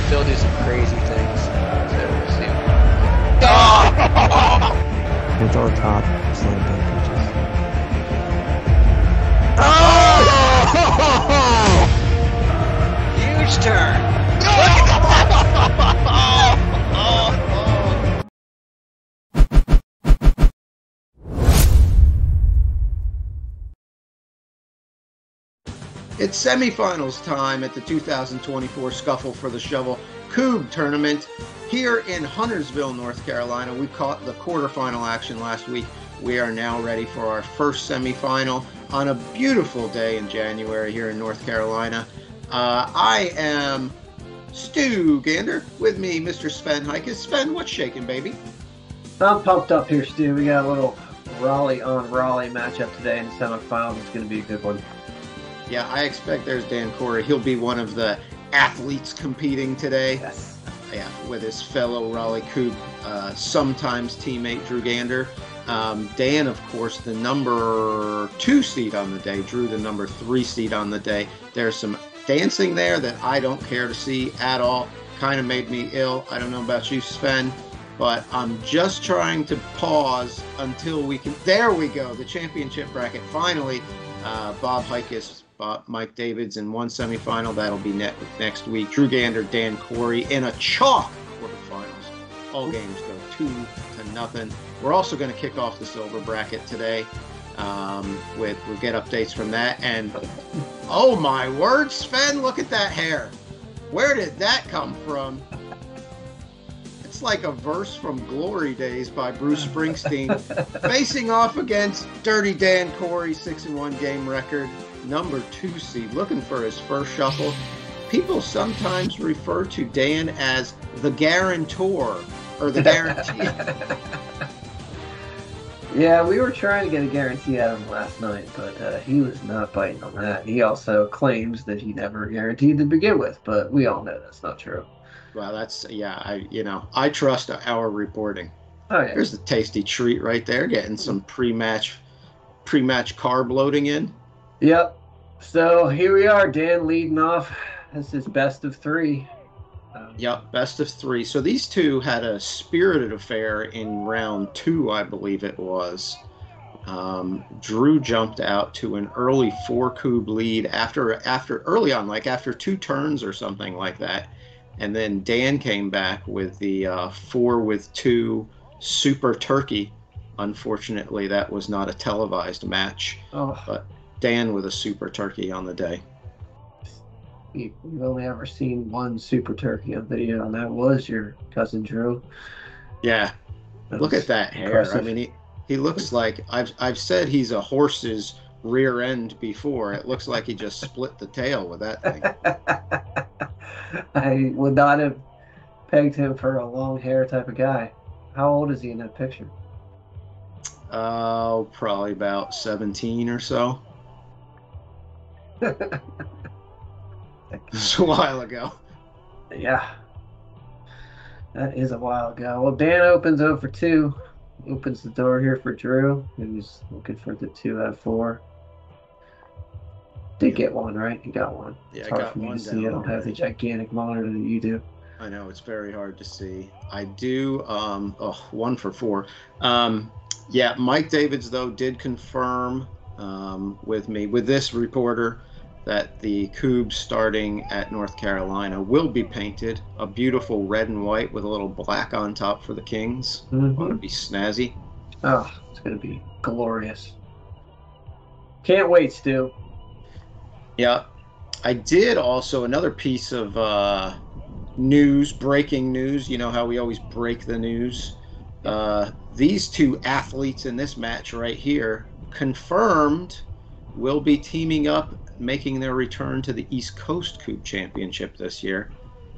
still do some crazy things. So we'll see. It's on top. Slam dunk pitches. Huge turn. It's semifinals time at the 2024 Skuffle for the Shovel Kubb tournament here in Huntersville, North Carolina. We caught the quarterfinal action last week. We are now ready for our first semifinal on a beautiful day in January here in North Carolina. I am Stu Gander. With me, Mr. Sven Heikes. Sven, what's shaking, baby? I'm pumped up here, Stu. We got a little Raleigh on Raleigh matchup today in the semifinals. It's going to be a good one. Yeah, I expect there's Dan Corey. He'll be one of the athletes competing today. Yes. Yeah, with his fellow Raleigh Kubb, sometimes teammate Drew Gander. Dan, of course, the number 2 seed on the day. Drew, the number 3 seed on the day. There's some dancing there that I don't care to see at all. Kind of made me ill. I don't know about you, Sven, but I'm just trying to pause until we can. There we go. The championship bracket. Finally, Bob Heikes, Mike Davids in one semifinal. That'll be next week. Drew Gander, Dan Corey in a chalk quarterfinals. All games go 2-0. We're also going to kick off the silver bracket today. We'll get updates from that. And oh my word, Sven, look at that hair. Where did that come from? It's like a verse from Glory Days by Bruce Springsteen, facing off against Dirty Dan Corey, 6-1 game record, number 2 seed, looking for his first shuffle. People sometimes refer to Dan as the guarantor or the guarantee. Yeah, we were trying to get a guarantee out of him last night, but he was not biting on that. He also claims that he never guaranteed to begin with, but we all know that's not true. Well, that's, yeah, I trust our reporting. Oh, yeah. There's a tasty treat right there, getting some pre-match carb loading in. Yep. So here we are, Dan leading off. This is best of 3. Yep, best of 3. So these two had a spirited affair in round 2, I believe it was. Drew jumped out to an early 4 Kubb lead after early on, like after 2 turns or something like that. And then Dan came back with the 4-2 Super Turkey. Unfortunately, that was not a televised match. Oh. But Dan with a Super Turkey on the day. We've only ever seen one Super Turkey on video, and that was your cousin Drew. Yeah. Look at that hair. Impressive. I mean, he looks like, I've said he's a horse's rear end before. It looks like he just split the tail with that thing. I would not have pegged him for a long hair type of guy. How old is he in that picture? Oh, probably about 17 or so. It's a while ago. Yeah. That is a while ago. Well, Dan opens 0 for 2. Opens the door here for Drew, who's looking for the 2 out of 4. Did get one, right? He got one. Yeah, It's I hard got for me one to see. I don't have the down. gigantic monitor that you do. I know, it's very hard to see. I do, 1 for 4. Yeah, Mike Davids, though, did confirm with me, with this reporter, that the Kubb starting at North Carolina will be painted a beautiful red and white with a little black on top for the Kings. Mm-hmm. Ought to be snazzy. Oh, it's going to be glorious. Can't wait, Stu. Yeah. I did also, another piece of news, breaking news. You know how we always break the news. These 2 athletes in this match right here confirmed will be teaming up, making their return to the East Coast Kubb Championship this year.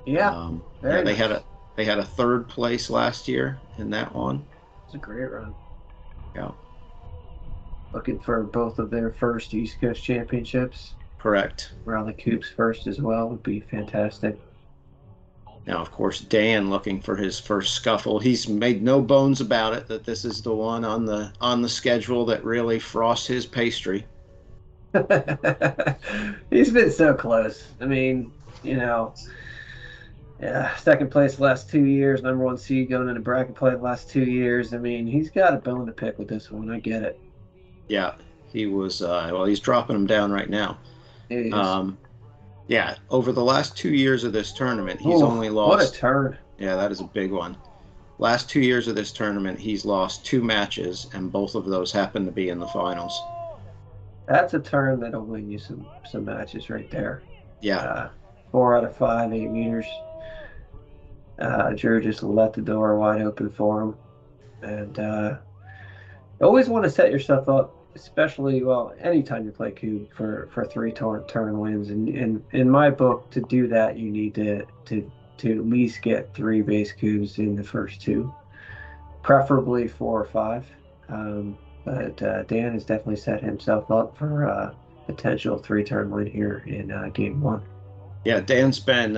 Yeah, yeah, they had a 3rd place last year in that one. It's a great run. Yeah, Looking for both of their first East Coast championships. correct. Raleigh Kubb's first as well would be fantastic. Now, of course, Dan looking for his first Skuffle. He's made no bones about it that this is the one on the schedule that really frosts his pastry. He's been so close. I mean, Yeah, second place the last 2 years, number one seed going into bracket play the last 2 years. I mean, he's got a bone to pick with this one. I get it. Yeah, he was. Well, he's dropping him down right now. It is. Um, yeah, over the last 2 years of this tournament, he's Oh, only what a lost. turn. Yeah, that is a big one. Last 2 years of this tournament, he's lost 2 matches, and both of those happen to be in the finals. That's a turn that'll win you some matches right there. Yeah, 4 out of 5, 8 meters. Drew just let the door wide open for him. And you always want to set yourself up, especially, well, anytime you play Cube for three turn wins. And in my book, to do that, you need to at least get 3 base cubes in the first 2, preferably 4 or 5. But Dan has definitely set himself up for a potential 3-turn win here in game 1. yeah. Dan's been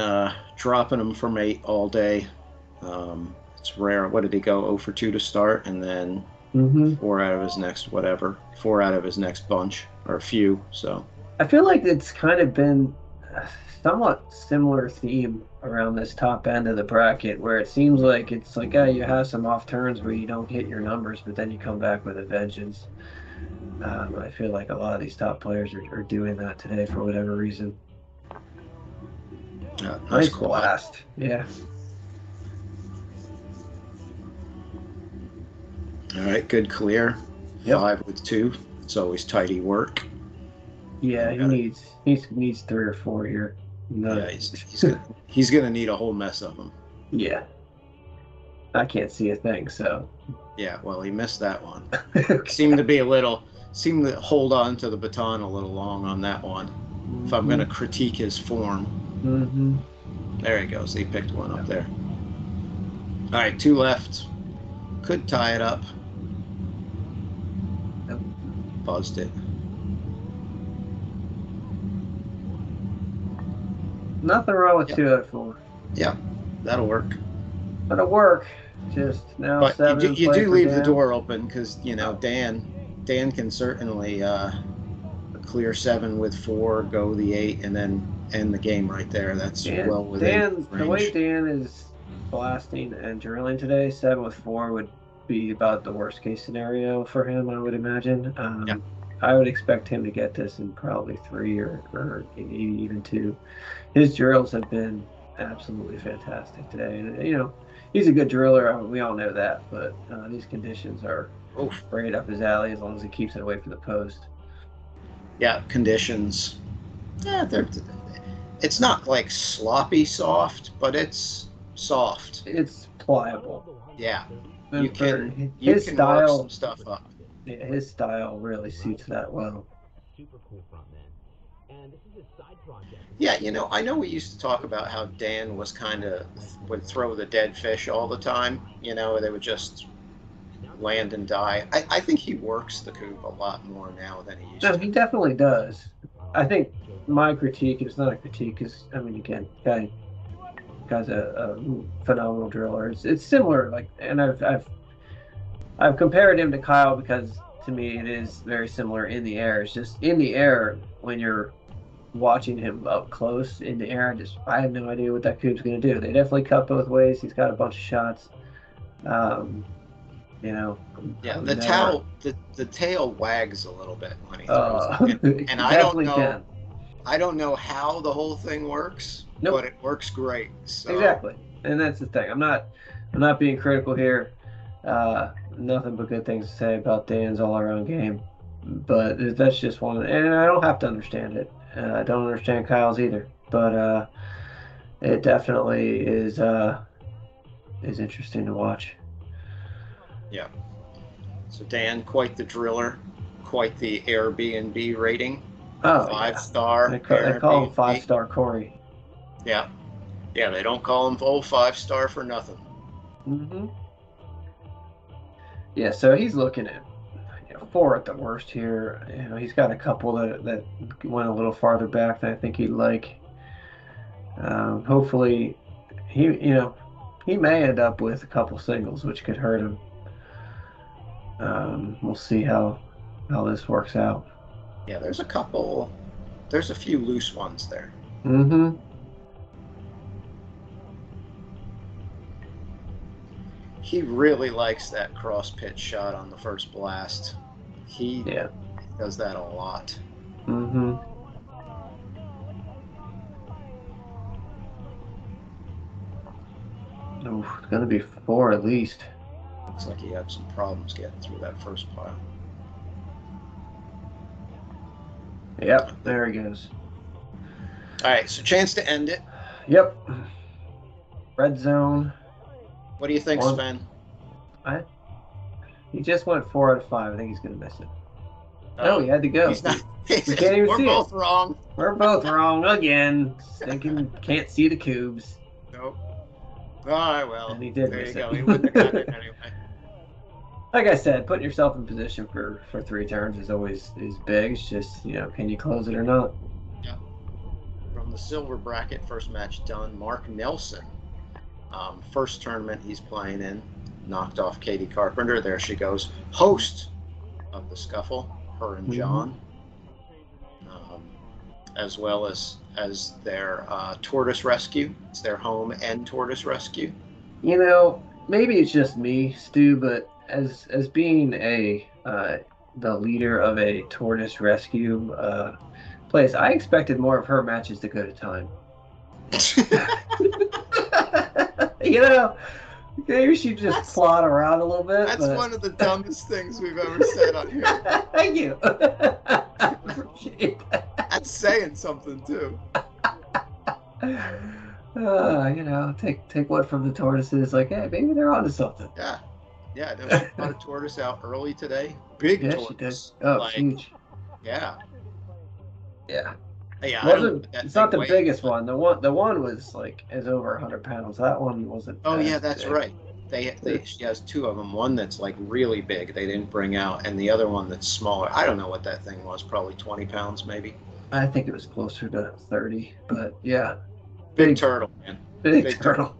dropping him from 8 all day. It's rare. What did he go 0 for 2 to start, and then 4 out of his next whatever, 4 out of his next bunch or a few. So I feel like it's kind of been a somewhat similar theme around this top end of the bracket, where it seems like it's like, you have some off turns where you don't hit your numbers, but then you come back with a vengeance. I feel like a lot of these top players are doing that today for whatever reason. Nice blast. Yeah. all right, good clear. Yep. 5 with 2. It's always tidy work. Yeah, he needs 3 or 4 here. No. Yeah, he's gonna need a whole mess of them. Yeah. I can't see a thing, so. Yeah, well, he missed that one. Seemed to hold on to the baton a little long on that one. If I'm gonna critique his form. There he goes. He picked one up there. All right, 2 left. Could tie it up. Buzzed it. Nothing wrong with 2 out of 4. Yeah, that'll work. That'll work. Just now, But 7. you do for leave the Dan. door open because Dan can certainly clear 7 with 4, go the 8, and then end the game right there. That's well within the way range. Dan is blasting and drilling today, 7 with 4 would be about the worst case scenario for him, I would imagine. I would expect him to get this in probably 3 or maybe even 2. His drills have been absolutely fantastic today. And, he's a good driller. We all know that. But these conditions are right up his alley as long as he keeps it away from the post. Yeah, conditions. Yeah, it's not like sloppy soft, but it's soft. It's pliable. Yeah, And you can his work style, some stuff up. Yeah, his style really suits that well. Yeah, I know we used to talk about how Dan would throw the dead fish all the time. They would just land and die. I think he works the coop a lot more now than he used No, to. he definitely does. I think my critique is not a critique, because again, guy's a phenomenal driller. It's similar, and I've compared him to Kyle because to me it is very similar in the air. It's just in the air when you're watching him up close in the air. I have no idea what that coop's going to do. They definitely cut both ways. He's got a bunch of shots. Yeah, the tail wags a little bit when he throws it. And I don't know how the whole thing works, but it works great. So. Exactly. And that's the thing. I'm not being critical here. Nothing but good things to say about Dan's all-around game. But that's just one, and I don't have to understand it. I don't understand Kyle's either. But it definitely is interesting to watch. Yeah. So Dan, quite the driller, quite the Airbnb rating. Oh, 5-star. They call him 5-star Corey. Yeah. Yeah, they don't call him 5-star for nothing. Yeah, so he's looking at 4 at the worst here. He's got a couple that went a little farther back than I think he'd like. Hopefully, he may end up with a couple singles, which could hurt him. We'll see how this works out. Yeah, there's a few loose ones there. He really likes that cross pitch shot on the first blast. He does that a lot. Mm-hmm. Oh, it's gonna be 4 at least. Looks like he had some problems getting through that first pile. Yep, there he goes. All right, so chance to end it. Yep. Red zone. What do you think, Sven? He just went 4 out of 5. I think he's gonna miss it. Oh, No, he had to go. He's not. We can't even see We're both wrong. We're both wrong again. Thinking can't see the cubes. Nope. All right, well, And he did there miss you it. go. He wouldn't have gotten it anyway. Like I said, putting yourself in position for 3 turns is always big. It's just, can you close it or not? Yeah. From the silver bracket, first match done. Mark Nelson, first tournament he's playing in, knocked off Katie Carpenter. There she goes, host of the Skuffle, her and John, as well as their tortoise rescue. It's their home and tortoise rescue. Maybe it's just me, Stu, but as being the leader of a tortoise rescue place, I expected more of her matches to go to time. Maybe she just plot around a little bit. That's one of the dumbest things we've ever said on here. Thank you. I appreciate that. That's saying something too. Take one from the tortoises. Like, hey, maybe they're onto something. Yeah. There was a tortoise out early today. Big tortoise. She did. Oh, huge. Yeah. Yeah. Yeah. It's not the biggest one. The one was is over 100 pounds. That one wasn't. Oh yeah, that's right. She has 2 of them. One that's really big. They didn't bring out, and the other one that's smaller. I don't know what that thing was. Probably 20 pounds, maybe. I think it was closer to 30, but yeah. Big turtle, man. Big turtle.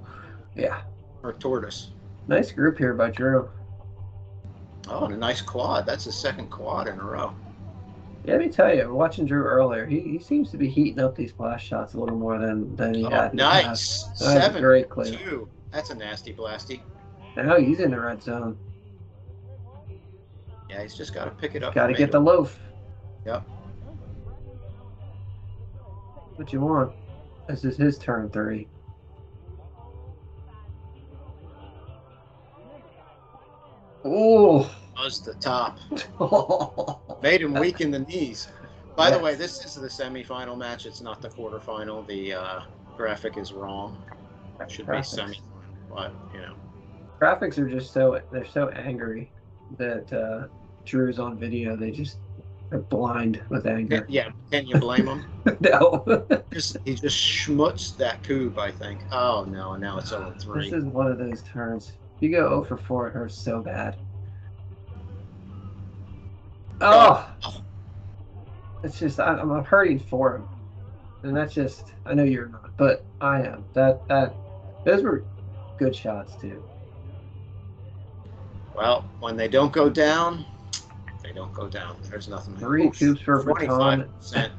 Yeah. Or tortoise. Nice group here by Drew. Oh, and a nice quad. That's his second quad in a row. Yeah, let me tell you, watching Drew earlier, he seems to be heating up these blast shots a little more than he had. Nice. 7-2. That's a nasty blasty. Now he's in the red zone. Yeah, he's just got to pick it up. Got to get the loaf. Yep. What you want? This is his turn 3. Oh. Was the top. Made him weak in the knees. By the way, this is the semifinal match. It's not the quarterfinal. The graphic is wrong. It should be semifinal, but Graphics are just they're so angry that Drew's on video. They're blind with anger. Yeah, can you blame him? No. He just schmutzed that cube, I think. Oh no, now it's 0-3. This is one of those turns. If you go 0 for 4, it hurts so bad. Oh! It's just I'm hurting for him, and that's just I know you're not, but I am. Those were good shots too. Well, when they don't go down, they don't go down. There's nothing. 3 cubes per baton. 25%.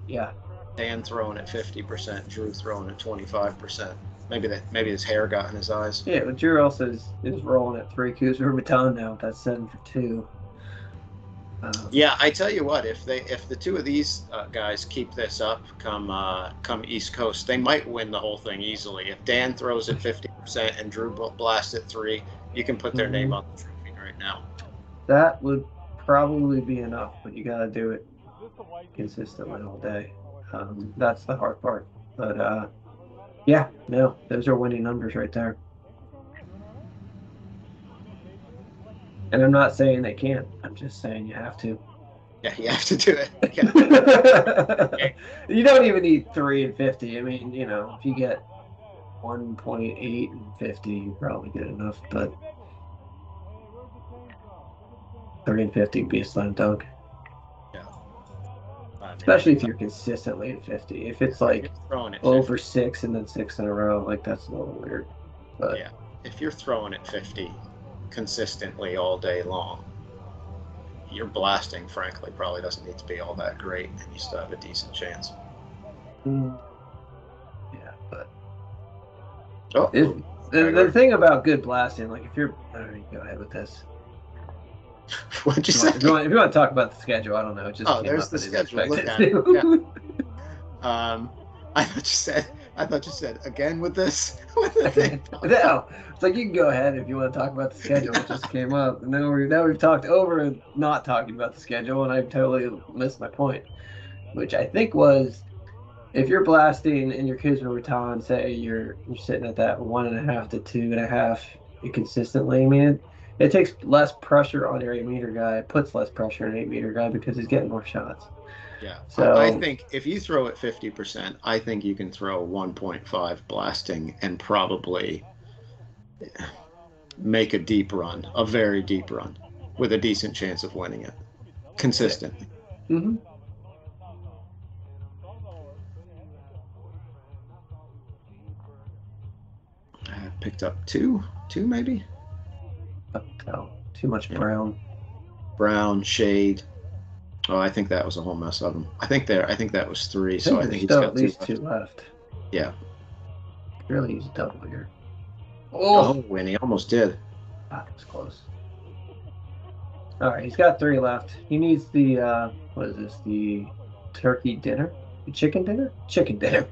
Yeah. Dan throwing at 50%. Drew throwing at 25%. Maybe his hair got in his eyes. Yeah, but Drew also is rolling at 3 cubes per baton now. That's 7 for 2. Yeah, I tell you what, if the 2 of these guys keep this up come East Coast, they might win the whole thing easily. If Dan throws at 50% and Drew blasts at 3, you can put their name on the trophy right now. That would probably be enough, but you got to do it consistently all day. That's the hard part. But yeah, no, those are winning numbers right there. And I'm not saying they can't. I'm just saying you have to. Yeah, you have to do it. Yeah. Okay. You don't even need 3 and 50. I mean, if you get 1.8 and 50, you're probably good enough. But 3 and 50 would be a slam dunk. Yeah. Especially if you're consistently at 50. If it's over 6 and then 6 in a row, that's a little weird. But yeah, if you're throwing at 50 consistently all day long, your blasting, frankly, probably doesn't need to be all that great, and you still have a decent chance. Yeah, but The thing about good blasting, like if you're, I don't know, you go ahead with this. What'd you say? If you want to talk about the schedule, I don't know. It just came there's up, the I didn't schedule. Look expect at it. to. Yeah. I thought you said again with this. With the thing. No, it's like you can go ahead if you want to talk about the schedule. It just came up, and now we've talked over not talking about the schedule, and I totally missed my point, which I think was if you're blasting in your Kuzma Raton, say you're sitting at that 1.5 to 2.5 consistently. I mean, it takes less pressure on your 8-meter guy. It puts less pressure on an 8-meter guy because he's getting more shots. Yeah. So I think if you throw it 50%, I think you can throw 1.5 blasting and probably make a deep run, a very deep run, with a decent chance of winning it consistently. Mm-hmm. I picked up two maybe. Oh, too much brown. Brown shade. Oh, I think that was a whole mess of them. I think that was 3. So I think he's still got at least 2 2 left. Yeah. Really use a double here. Oh, and he almost did. That was close. All right, he's got 3 left. He needs the what is this? The turkey dinner? The chicken dinner? Chicken dinner.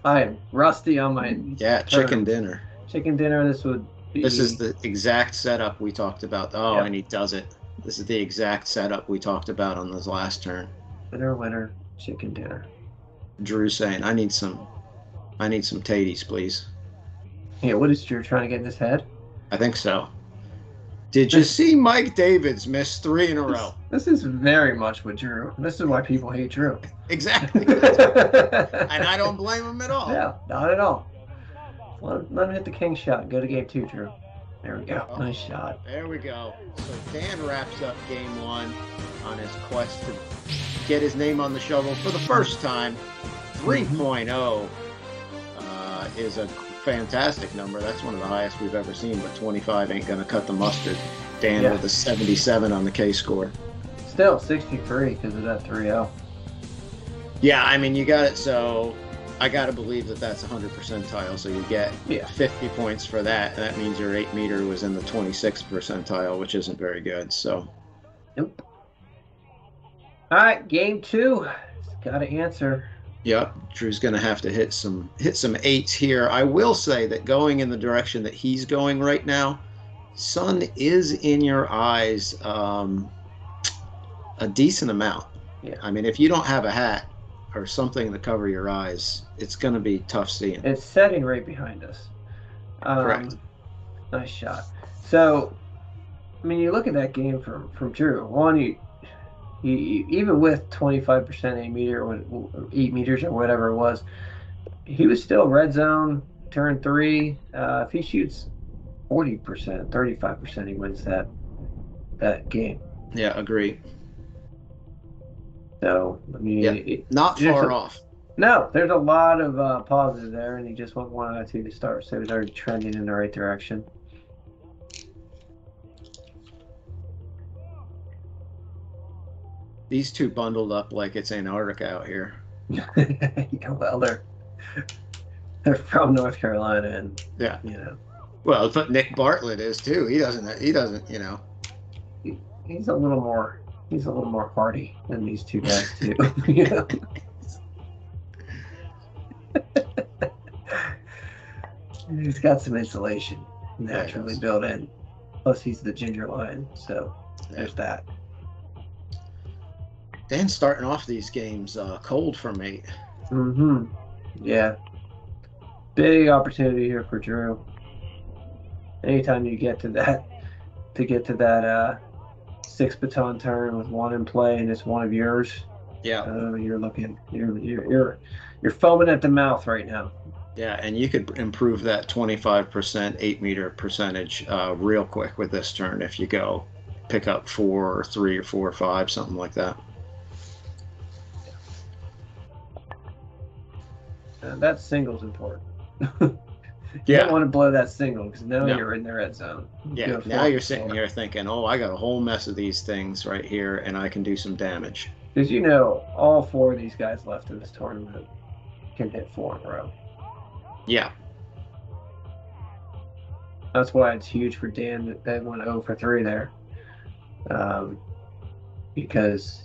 I am rusty on my chicken dinner. Chicken dinner. This would be. This is the exact setup we talked about. Oh, Yep. And he does it. This is the exact setup we talked about on this last turn. Winner, chicken dinner. Drew saying, I need some taties, please. Yeah, what is Drew trying to get in his head? I think so. Did you see Mike Davids miss 3 in a row? This is very much what Drew. This is why people hate Drew. Exactly. And I don't blame him at all. Yeah, not at all. Let him hit the king shot. Go to game 2, Drew. There we go. Oh, nice shot. There we go. So Dan wraps up game 1 on his quest to get his name on the shovel for the first time. 3.0 is a fantastic number. That's one of the highest we've ever seen, but 25 ain't going to cut the mustard. Dan with a 77 on the K-score. Still 63 because of that 3-0. Yeah, I mean, you got it. So I got to believe that that's 100 percentile. So you get 50 points for that. And that means your 8-meter was in the 26th percentile, which isn't very good. So. Nope. All right, game 2. Got to answer. Yep, Drew's going to have to hit some 8s here. I will say that going in the direction that he's going right now, sun is in your eyes a decent amount. Yeah. I mean, if you don't have a hat or something to cover your eyes, it's going to be tough seeing. It's setting right behind us. Correct. Nice shot. So, I mean, you look at that game from Drew. One, he even with 25% 8-meters or whatever it was, he was still red zone, turn 3. If he shoots 40%, 35%, he wins that game. Yeah, agree. So, I mean, not far off. No, there's a lot of positives there, and he just went 1 out of 2 to start, so he's already trending in the right direction. These two bundled up like it's Antarctica out here. Yeah, well, they're from North Carolina, and yeah, you know. Well, but Nick Bartlett is too. He doesn't. You know. He's a little more hardy than these two guys too. You know. He's got some insulation naturally built in. Plus, he's the ginger lion, so there's that. Dan's starting off these games cold for me. Mm-hmm. Yeah. Big opportunity here for Drew. Anytime you get to that 6 baton turn with 1 in play and it's one of yours. Yeah. You're foaming at the mouth right now. Yeah, and you could improve that 25% 8-meter percentage real quick with this turn if you go pick up 4 or 3 or 4 or 5, something like that. That single's important. You don't want to blow that single because now you're in the red zone. Yeah, now you're sitting here thinking, oh, I got a whole mess of these things right here, and I can do some damage. Because you know, all 4 of these guys left in this tournament can hit 4 in a row. Yeah. That's why it's huge for Dan that they went 0 for 3 there. Because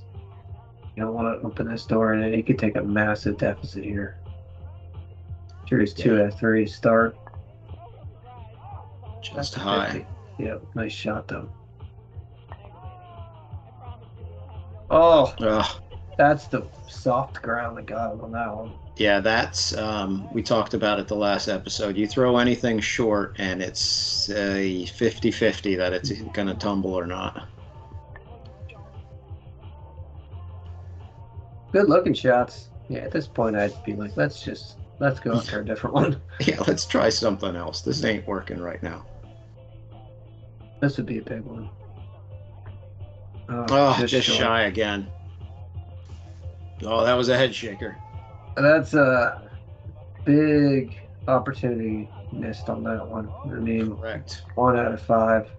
you don't want to open this door and he could take a massive deficit here. Drew's 2 out of 3 start. Just high. Yeah, nice shot though. Oh, Ugh. that's the soft ground that got him on that one. Yeah, that's we talked about it the last episode. You throw anything short and it's a 50-50 that it's going to tumble or not. Good looking shots. Yeah, at this point I'd be like, let's go after a different one. Yeah, let's try something else. This ain't working right now. This would be a big one. Oh, just shy again. Oh, that was a head shaker. That's a big opportunity missed on that one. I mean, Correct. 1 out of 5.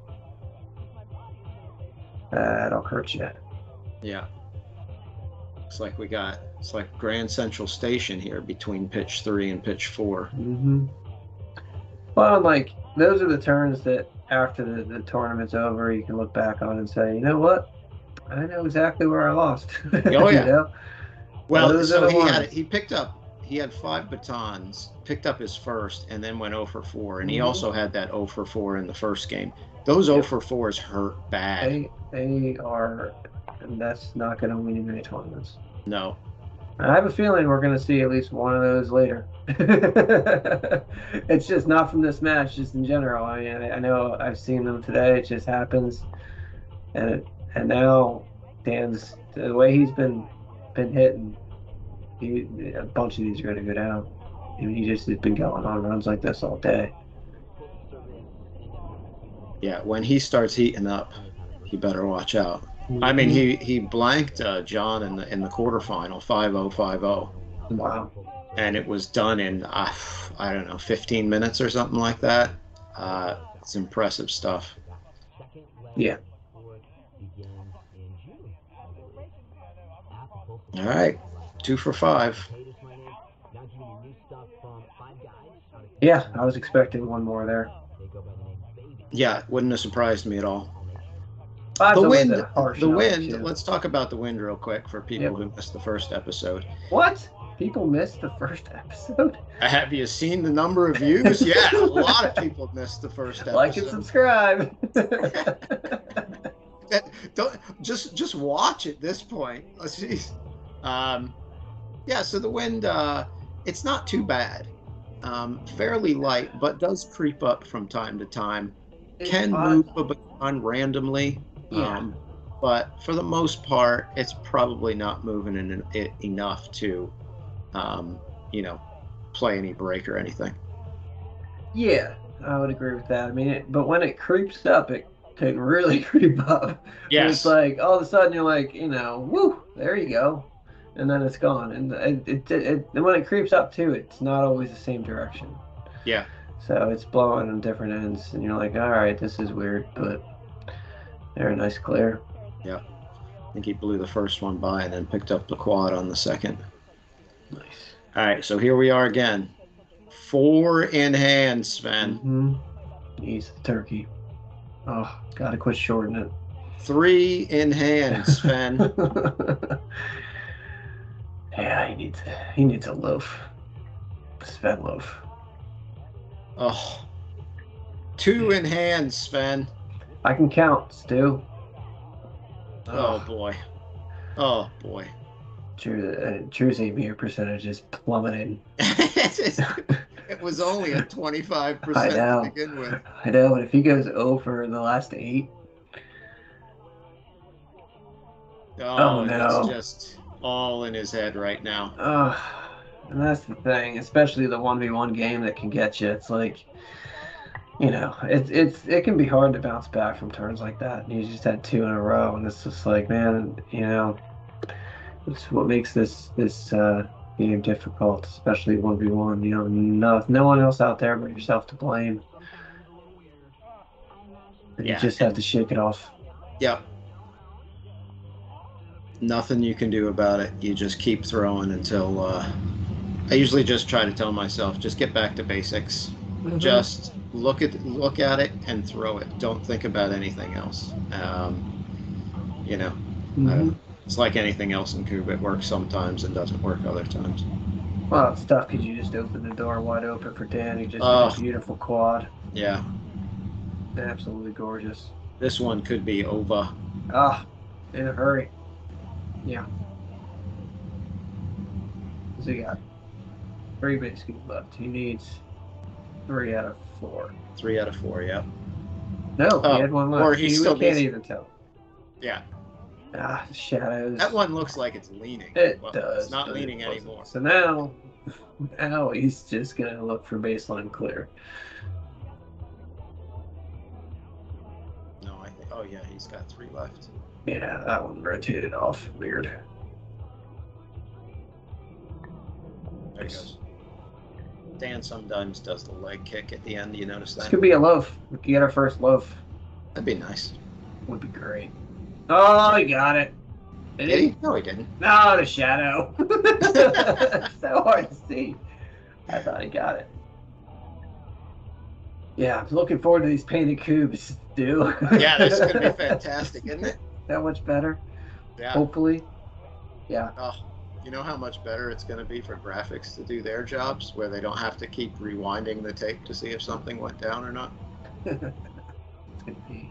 That'll hurt you. Yeah. It's like Grand Central Station here between pitch 3 and pitch 4. Mm-hmm. Well, like, those are the turns that after the tournament's over, you can look back on and say, you know what? I know exactly where I lost. Oh, yeah. You know? Well, so he had 5 batons, picked up his first, and then went 0 for 4. And he also had that 0 for 4 in the first game. Those 0 for 4s hurt bad. They are, and that's not going to win you many tournaments. No. I have a feeling we're going to see at least one of those later. It's just not from this match, just in general. I mean, I know I've seen them today. It just happens, and now Dan's the way he's been hitting. A bunch of these are going to go down. I mean, he just has been going on runs like this all day. Yeah, when he starts heating up, you better watch out. I mean, he blanked John in the quarterfinal, 5-0, 5-0. Wow. And it was done in, I don't know, 15 minutes or something like that. It's impressive stuff. Yeah. All right, 2 for 5. Yeah, I was expecting one more there. Yeah, wouldn't have surprised me at all. Five's The always wind, a harsh the number, wind. too. Let's talk about the wind real quick for people Yep. who missed the first episode. What? People missed the first episode? Have you seen the number of views? Yeah, a lot of people missed the first episode. Like and subscribe. Don't just watch at this point. Let's see. Yeah, so the wind, it's not too bad. Fairly light, but does creep up from time to time. Can move a baton randomly. Yeah. But for the most part, it's probably not moving enough to, play any break or anything. Yeah, I would agree with that. I mean, but when it creeps up, it can really creep up. Yes. It's like all of a sudden you're like, woo, there you go, and then it's gone. And and when it creeps up too, it's not always the same direction. Yeah. So it's blowing on different ends, and you're like, all right, this is weird, but they're a nice clear. Yeah. I think he blew the first one by and then picked up the quad on the second. Nice. All right, so here we are again. 4 in hand, Sven. Mm-hmm. He's the turkey. Oh, gotta quit shorting it. 3 in hand, Sven. Yeah, he needs a loaf. Sven loaf. Oh. 2 in hand, Sven. I can count, Stu. Oh boy. Oh boy. Drew's ABR percentage is plummeting. It was only at 25% I know. to begin with. I know, but if he goes over the last 8. Oh, no. It's just all in his head right now. And that's the thing, especially the 1v1 game that can get you. It's like, it can be hard to bounce back from turns like that. And you just had 2 in a row, and it's just like, man, it's what makes this game difficult, especially 1v1. No one else out there but yourself to blame. And Yeah. you just have to shake it off. Yep. Nothing you can do about it. You just keep throwing until I usually just try to tell myself, just get back to basics. Just look at it and throw it. Don't think about anything else. You know, it's like anything else in Cuba. It works sometimes and doesn't work other times. Well, it's tough because you just opened the door wide open for Dan. He just hit a beautiful quad. Yeah. Absolutely gorgeous. This one could be over. Ah, in a hurry. Yeah. So he got 3 big scoops left. He needs 3 out of 4. 3 out of 4, yeah. No, he had one left. Or he still can't even tell. Yeah. Ah, shadows. That one looks like it's leaning. It does. It's not leaning anymore. So now he's just going to look for baseline clear. No, I think. Oh, yeah, he's got 3 left. Yeah, that one rotated off. Weird. There he goes. Dan sometimes does the leg kick at the end. You notice that? This could be a loaf. We could get our first loaf. That'd be nice. Would be great. Oh, he got it. Did he? No, he didn't. No, the shadow. So hard to see. I thought he got it. Yeah, I'm looking forward to these painted cubes, dude. Yeah, this is going to be fantastic, isn't it? That much better. Yeah. Hopefully. Yeah. Oh, you know how much better it's going to be for graphics to do their jobs, where they don't have to keep rewinding the tape to see if something went down or not? It's going to be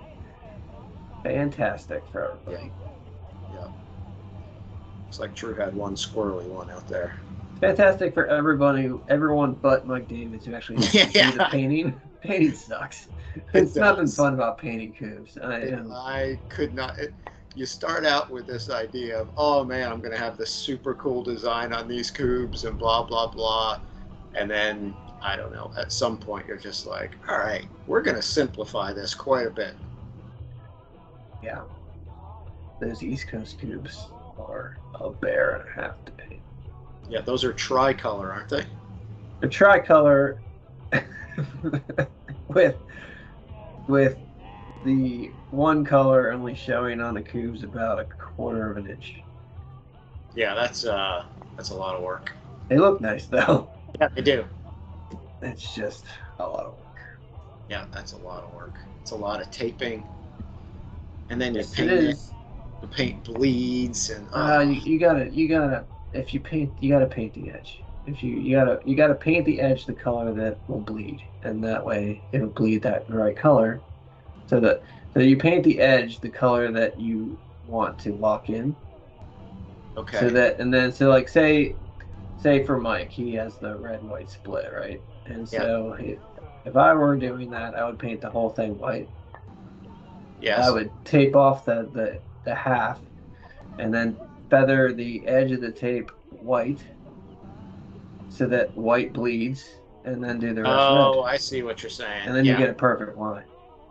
fantastic for everybody. Yeah. Looks like Drew had one squirrely one out there. Fantastic for everyone but Mike Davis who actually do the painting. Painting sucks. It's nothing fun about painting cubes. I could not. You start out with this idea of, oh man, I'm going to have this super cool design on these cubes and blah, blah, blah. And then, I don't know, at some point you're just like, all right, we're going to simplify this quite a bit. Yeah. Those East Coast cubes are a bear and a half to paint. Yeah, those are tricolor, aren't they? They're tricolor with the one color only showing on the cubes about 1/4 of an inch. Yeah, that's a lot of work. They look nice though. Yeah, they do. It's just a lot of work. Yeah, that's a lot of work. It's a lot of taping, and then you Yes, paint it it. is. The paint bleeds, and you gotta if you paint, you gotta paint the edge. If you gotta paint the edge the color that will bleed, and that way it'll bleed that right color. So you paint the edge the color that you want to lock in. okay. So like say for Mike, he has the red and white split, right? And so if I were doing that, I would paint the whole thing white. Yes. I would tape off the half, and then feather the edge of the tape white, so that white bleeds, and then do the rest red. I see what you're saying. And then you get a perfect line.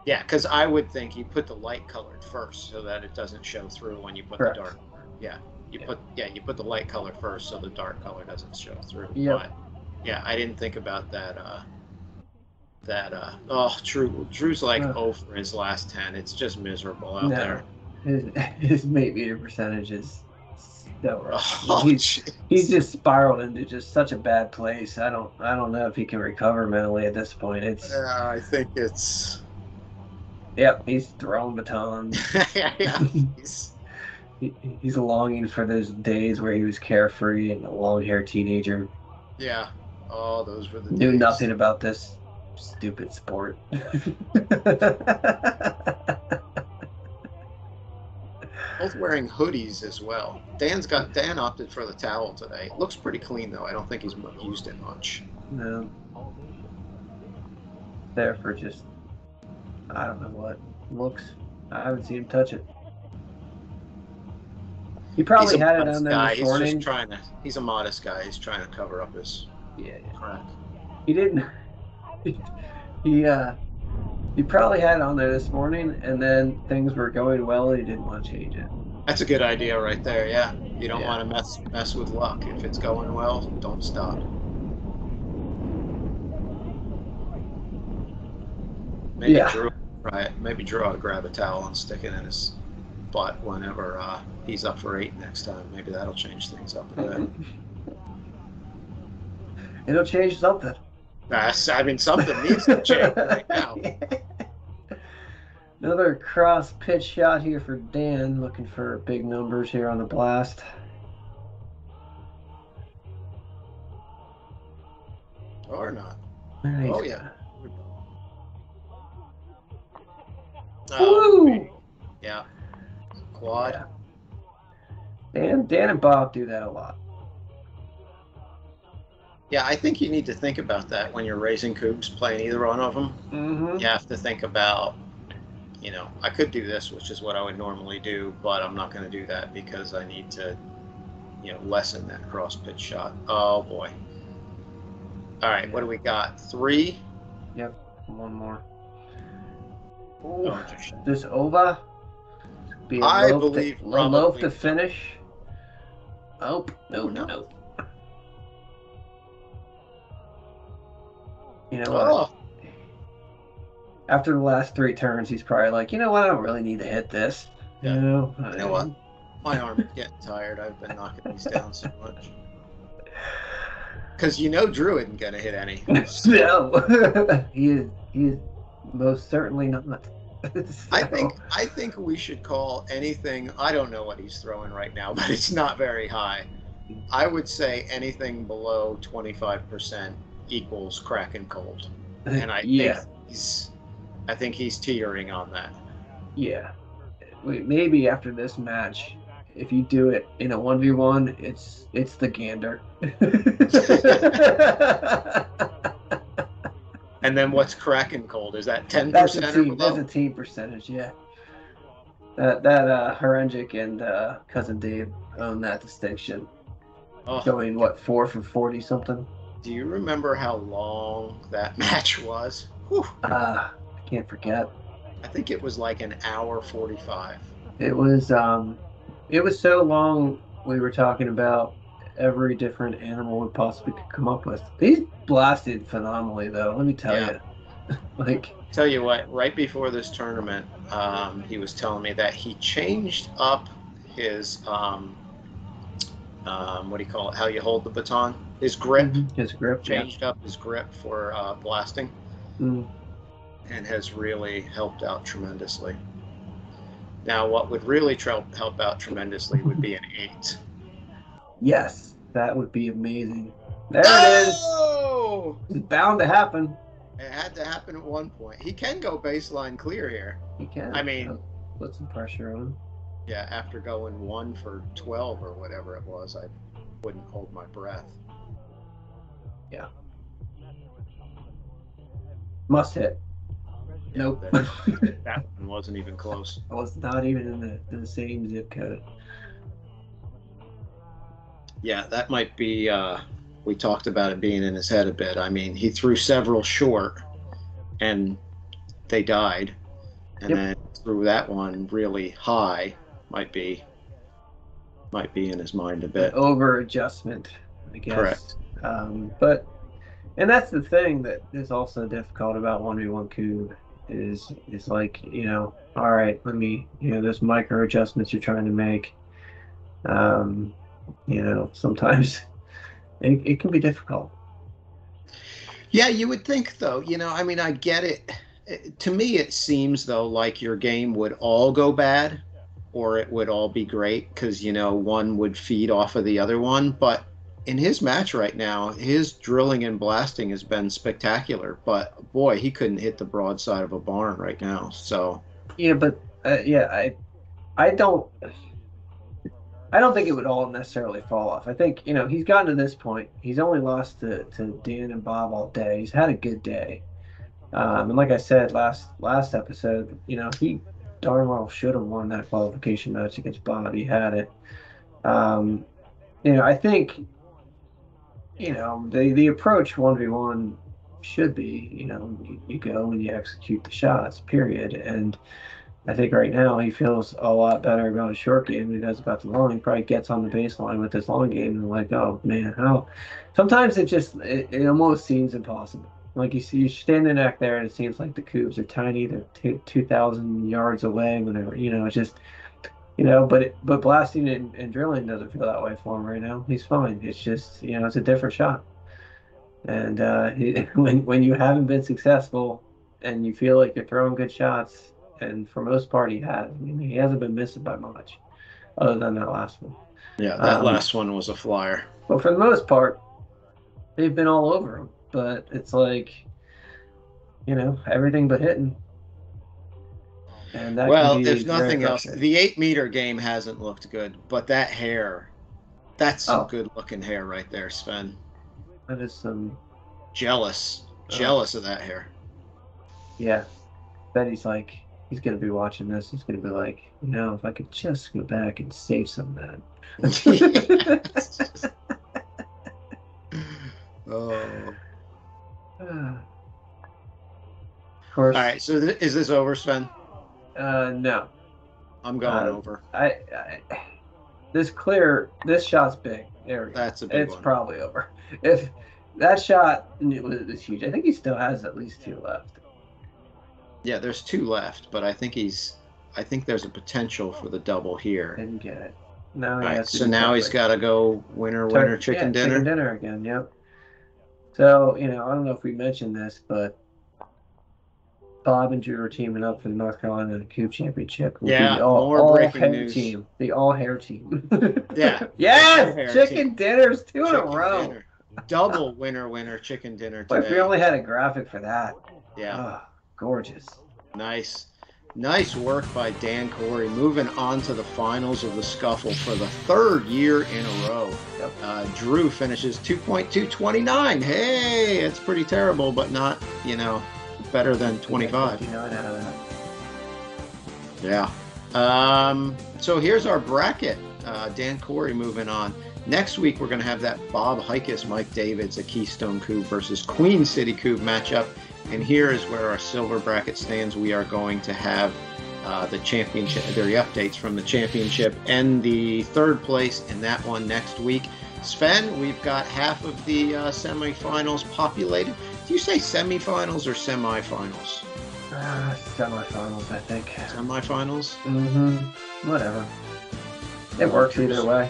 Yeah, because I would think you put the light colored first so that it doesn't show through when you put Correct. the dark color. Yeah. You put the light color first so the dark color doesn't show through. Yep. But yeah, I didn't think about that Drew's like 0 for his last 10. It's just miserable out there. His mate meter percentage is so rough. Oh, he's just spiraled into just such a bad place. I don't know if he can recover mentally at this point. I think it's Yep, he's throwing batons. yeah. He's longing for those days where he was carefree and a long-haired teenager. Yeah. Oh, those were the Knew days. nothing about this stupid sport. Both wearing hoodies as well. Dan opted for the towel today. Looks pretty clean though. I don't think he's used it much. No. There for just, I don't know what looks. I haven't seen him touch it. He probably had it on there this morning. He's a modest guy. He's trying to cover up his crack. He didn't. He probably had it on there this morning, and then things were going well, and he didn't want to change it. That's a good idea right there. Yeah, you don't want to mess with luck. If it's going well, don't stop. Maybe Drew ought to grab a towel and stick it in his butt whenever he's up for 8 next time. Maybe that'll change things up a bit. It'll change something. I mean, something needs to change right now. Another cross pitch shot here for Dan, looking for big numbers here on the blast. Or not. Nice. Oh, yeah. Woo! Oh, yeah. Quad. Yeah. Dan and Bob do that a lot. Yeah, I think you need to think about that when you're raising coops, playing either one of them. Mm-hmm. You have to think about, you know, I could do this, which is what I would normally do, but I'm not going to do that because I need to, you know, lessen that cross pitch shot. Oh, boy. All right, what do we got? 3? Yep, one more. Oh, This over. Be a I loaf believe to, a loaf probably. to finish. Oh, no, no. no. You know what? Oh, After the last 3 turns, he's probably like, you know what? I don't really need to hit this. Yeah. You know what? My arm is getting tired. I've been knocking these down so much. Because you know Drew isn't going to hit any. No, he is most certainly not. So, I think we should call anything. I don't know what he's throwing right now, but it's not very high. I would say anything below 25% equals cracking cold, and I think he's teetering on that. Yeah, maybe after this match, if you do it in a 1v1, it's the gander. And then what's cracking cold? Is that 10% That's or below? That's a team percentage, yeah. That Harangic and Cousin Dave own that distinction. Oh, Going, what, 4 for 40 something? do you remember how long that match was? Whew. I can't forget. I think it was like an hour 45. It was so long. We were talking about every different animal we possibly could come up with. These blasted phenomenally, though. Let me tell you. Like, tell you what, right before this tournament, he was telling me that he changed up his what do you call it? How you hold the baton? His grip. His grip. Changed up his grip for blasting, and has really helped out tremendously. Now, what would really help out tremendously would be an 8. Yes, that would be amazing. There it is. Oh! It's bound to happen. It had to happen at one point. He can go baseline clear here. He can. I mean, put some pressure on him. Yeah, after going 1 for 12 or whatever it was, I wouldn't hold my breath. Yeah. Must hit. Yeah, Nope. That one wasn't even close. I was not even in the same zip code. Yeah, that might be, we talked about it being in his head a bit. I mean, he threw several short and they died. And then threw that one really high, might be in his mind a bit. Over adjustment, I guess. Correct. And that's the thing that is also difficult about 1v1 Cube is like, you know, all right, let me, you know, there's micro adjustments you're trying to make. You know, sometimes it can be difficult. Yeah, you would think, though. You know, I mean, I get it. To me, it seems, though, like your game would all go bad or it would all be great because, you know, one would feed off of the other one. But in his match right now, his drilling and blasting has been spectacular. But, boy, he couldn't hit the broadside of a barn right now. So Yeah, but, I don't think it would all necessarily fall off. I think, you know, he's gotten to this point. He's only lost to Dan and Bob all day. He's had a good day. And like I said last episode, you know, he darn well should have won that qualification match against Bob. He had it. You know, I think, you know, the approach 1v1 should be, you know, you go and you execute the shots, period. And I think right now he feels a lot better about his short game than he does about the long. He probably gets on the baseline with his long game and like, oh man, how? Sometimes it almost seems impossible. Like you're standing back there and it seems like the Cougs are tiny. They're 2,000 yards away. Whatever, you know, it's just, you know. But blasting and drilling doesn't feel that way for him right now. He's fine. It's just, you know, it's a different shot. And when you haven't been successful and you feel like you're throwing good shots, and for most part he has. I mean, he hasn't been missing by much, other than that last one. Yeah, that Um, last one was a flyer. but for the most part, they've been all over him. But it's like, everything but hitting, and that can Well, be if very nothing else, frustrating. the 8 meter game hasn't looked good, but that hair, that's some Oh, good looking hair right there, Sven. that is some. Jealous. Oh, Jealous of that hair. yeah. Bet he's gonna be watching this. He's gonna be like, if I could just go back and save some of Yes. that. Oh. Of All course, right, so is this over, Sven? no. I'm going Uh, over. I this shot's big. There we go. That's a big It's one. probably over. If that shot was huge, I think he still has at least two left. Yeah, there's 2 left, but I think there's a potential for the double here. Didn't get it. Now All he right, has to so do now he's something. got to go winner, winner, chicken Chicken dinner. dinner again. Yep. So, I don't know if we mentioned this, but Bob and Drew are teaming up for the North Carolina Coupe Championship. Will be Yeah, the more all breaking hair news. team. The all hair team. Yeah, Yes, hair chicken team. dinners 2 in a Chicken row. dinner. Double winner, winner, chicken dinner What if we today. only had a graphic for that? Yeah, Oh, gorgeous. nice. Nice work by Dan Corey. Moving on to the finals of the Skuffle for the 3rd year in a row. Yep. Drew finishes 2.229. Hey, it's pretty terrible, but not, better than 25. 59 out of that. Yeah. So here's our bracket. Dan Corey moving on. Next week, we're going to have that Bob Hikus, Mike Davids, a Keystone Coupe versus Queen City Coupe matchup. And here is where our silver bracket stands. We are going to have the championship, the updates from the championship and the 3rd place in that one next week. Sven, we've got half of the semifinals populated. Do you say semifinals or semifinals? Semifinals, I think. Semifinals? Whatever. It works either way.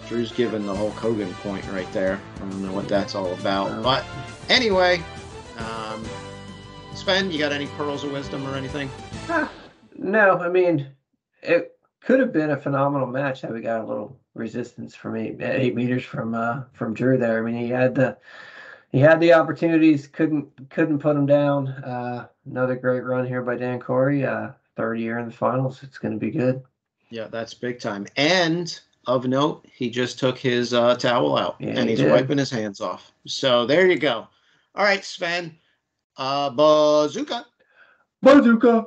Drew's giving the Hulk Hogan point right there. I don't know what that's all about. No. But anyway, Sven, you got any pearls of wisdom or anything? No, I mean, it could have been a phenomenal match had we got a little resistance from 8 meters from Drew there. I mean, he had the opportunities, couldn't put him down. Another great run here by Dan Corey. 3rd year in the finals. It's going to be good. Yeah, that's big time. And of note, he just took his towel out and he's did. wiping his hands off. So there you go. All right, Sven. Bazooka. Bazooka.